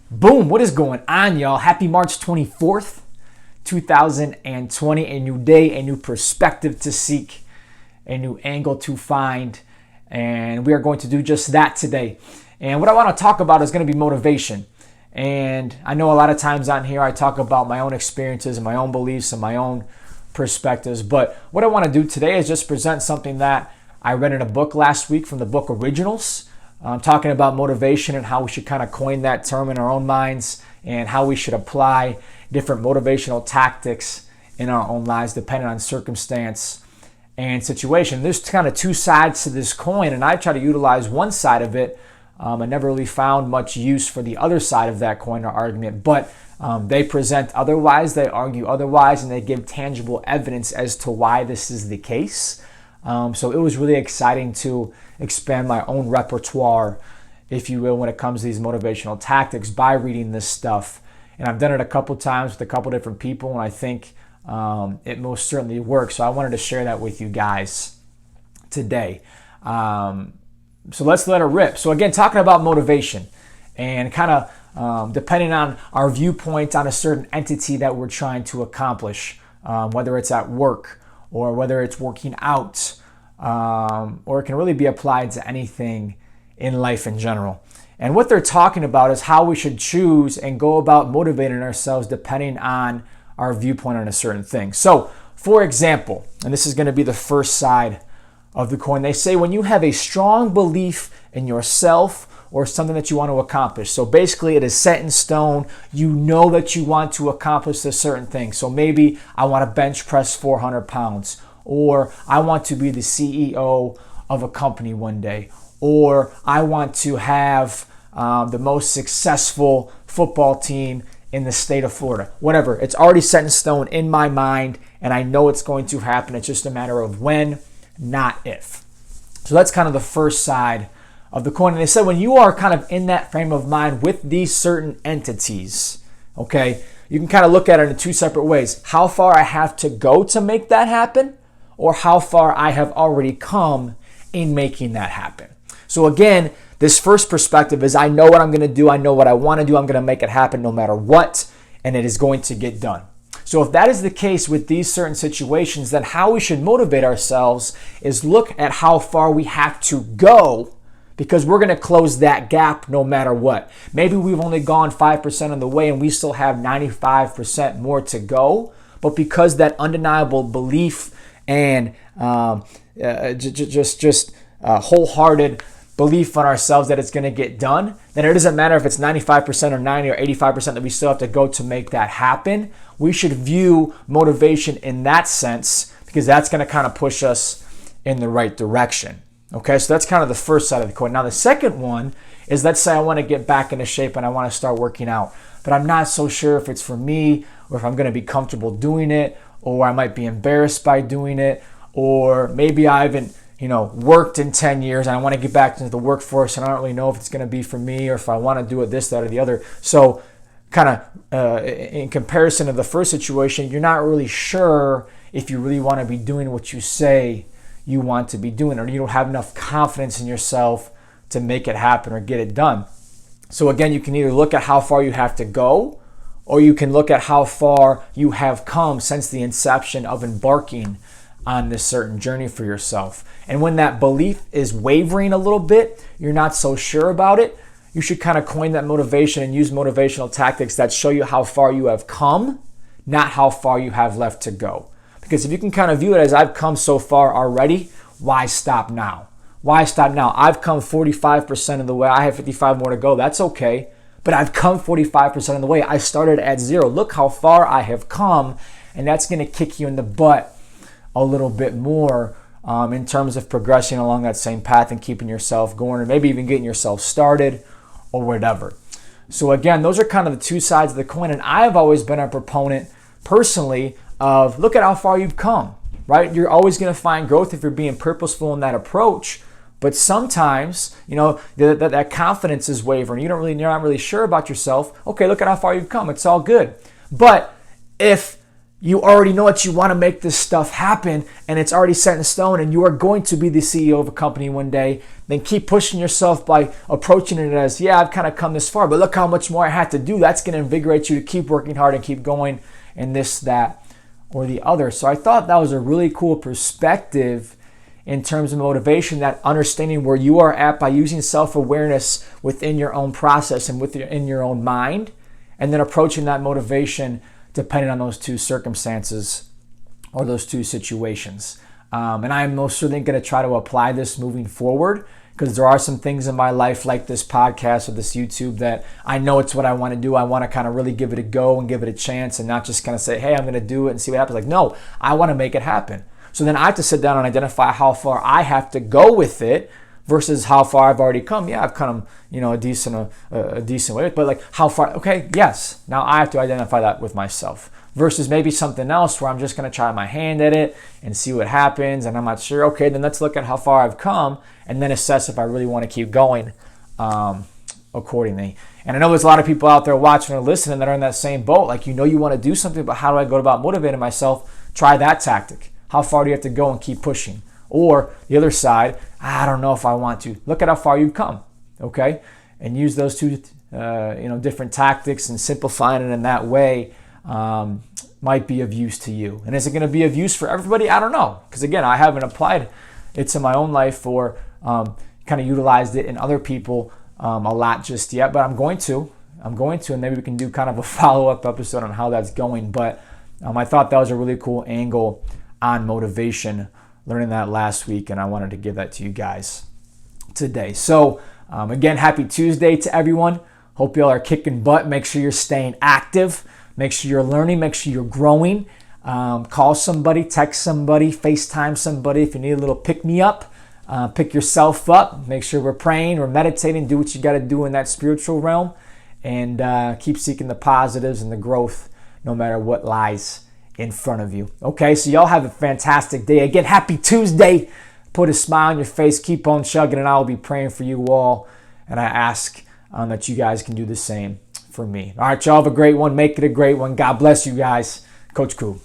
Boom, what is going on, y'all? Happy March 24th, 2020. A new day, a new perspective to seek, a new angle to find. And we are going to do just that today. And what I want to talk about is going to be motivation. And I know a lot of times on here I talk about my own experiences and my own beliefs and my own perspectives. But what I want to do today is just present something that I read in a book last week from the book Originals. Talking about motivation and how we should kind of coin that term in our own minds and how we should apply different motivational tactics in our own lives depending on circumstance and situation. There's kind of two sides to this coin, and I try to utilize one side of it. I never really found much use for the other side of that coin or argument, but they present otherwise, they argue otherwise, and they give tangible evidence as to why this is the case. So it was really exciting to expand my own repertoire, if you will, when it comes to these motivational tactics by reading this stuff. And I've done it a couple times with a couple different people, and I think it most certainly works. So I wanted to share that with you guys today. So let's let it rip. So again, talking about motivation and kind of depending on our viewpoint on a certain entity that we're trying to accomplish, whether it's at work or whether it's working out, or it can really be applied to anything in life in general. And what they're talking about is how we should choose and go about motivating ourselves depending on our viewpoint on a certain thing. So, for example, and this is going to be the first side of the coin, they say when you have a strong belief in yourself or something that you want to accomplish. So basically it is set in stone. You know that you want to accomplish a certain thing. So maybe I want to bench press 400 pounds, or I want to be the CEO of a company one day, or I want to have the most successful football team in the state of Florida. Whatever. It's already set in stone in my mind, and I know it's going to happen. It's just a matter of when, not if. So that's kind of the first side of the coin. And they said when you are kind of in that frame of mind with these certain entities, okay, you can kind of look at it in two separate ways. How far I have to go to make that happen, or how far I have already come in making that happen. So again, this first perspective is I know what I'm going to do. I know what I want to do. I'm going to make it happen no matter what, and it is going to get done. So if that is the case with these certain situations, then how we should motivate ourselves is look at how far we have to go, because we're going to close that gap no matter what. Maybe we've only gone 5% of the way and we still have 95% more to go, but because that undeniable belief and wholehearted belief in ourselves that it's going to get done, then it doesn't matter if it's 95% or 90 or 85% that we still have to go to make that happen. We should view motivation in that sense, because that's going to kind of push us in the right direction. Okay, so that's kind of the first side of the coin. Now the second one is, let's say I want to get back into shape and I want to start working out, but I'm not so sure if it's for me or if I'm going to be comfortable doing it, or I might be embarrassed by doing it, or maybe I haven't worked in 10 years and I want to get back into the workforce and I don't really know if it's going to be for me or if I want to do it this, that, or the other. So kind of in comparison to the first situation, you're not really sure if you really want to be doing what you say you want to be doing, or you don't have enough confidence in yourself to make it happen or get it done. So again, you can either look at how far you have to go, or you can look at how far you have come since the inception of embarking on this certain journey for yourself. And when that belief is wavering a little bit, you're not so sure about it, you should kind of coin that motivation and use motivational tactics that show you how far you have come, not how far you have left to go. Because if you can kind of view it as I've come so far already, why stop now? Why stop now? I've come 45% of the way. I have 55 more to go. That's okay. But I've come 45% of the way. I started at zero. Look how far I have come. And that's going to kick you in the butt a little bit more in terms of progressing along that same path and keeping yourself going, or maybe even getting yourself started or whatever. So again, those are kind of the two sides of the coin. And I've always been a proponent personally of look at how far you've come, right? You're always going to find growth if you're being purposeful in that approach. But sometimes, that confidence is wavering. You're not really sure about yourself. Okay, look at how far you've come. It's all good. But if you already know that you want to make this stuff happen and it's already set in stone and you are going to be the CEO of a company one day, then keep pushing yourself by approaching it as, yeah, I've kind of come this far, but look how much more I had to do. That's going to invigorate you to keep working hard and keep going and this, that, or the other. So I thought that was a really cool perspective in terms of motivation, that understanding where you are at by using self-awareness within your own process and in your own mind, and then approaching that motivation depending on those two circumstances or those two situations. And I'm most certainly going to try to apply this moving forward, because there are some things in my life like this podcast or this YouTube that I know it's what I want to do. I want to kind of really give it a go and give it a chance and not just kind of say, hey, I'm going to do it and see what happens. Like, no, I want to make it happen. So then I have to sit down and identify how far I have to go with it versus how far I've already come. Yeah, I've come, a decent way, but like how far? Okay, yes. Now I have to identify that with myself versus maybe something else where I'm just going to try my hand at it and see what happens. And I'm not sure. Okay, then let's look at how far I've come and then assess if I really want to keep going accordingly. And I know there's a lot of people out there watching or listening that are in that same boat. Like, you want to do something, but how do I go about motivating myself? Try that tactic. How far do you have to go and keep pushing? Or the other side, I don't know if I want to. Look at how far you've come, okay? And use those two, different tactics, and simplifying it in that way might be of use to you. And is it going to be of use for everybody? I don't know, because again, I haven't applied it to my own life or kind of utilized it in other people a lot just yet. But I'm going to, and maybe we can do kind of a follow-up episode on how that's going. But I thought that was a really cool angle on motivation, learning that last week, and I wanted to give that to you guys today. So again, happy Tuesday to everyone. Hope y'all are kicking butt. Make sure you're staying active. Make sure you're learning. Make sure you're growing. Call somebody, text somebody, FaceTime somebody if you need a little pick-me-up. Pick yourself up. Make sure we're praying, we're meditating. Do what you got to do in that spiritual realm, and keep seeking the positives and the growth no matter what lies in front of you. Okay, so y'all have a fantastic day. Again, happy Tuesday. Put a smile on your face. Keep on chugging, and I will be praying for you all. And I ask that you guys can do the same for me. All right, y'all have a great one. Make it a great one. God bless you guys. Coach Koo.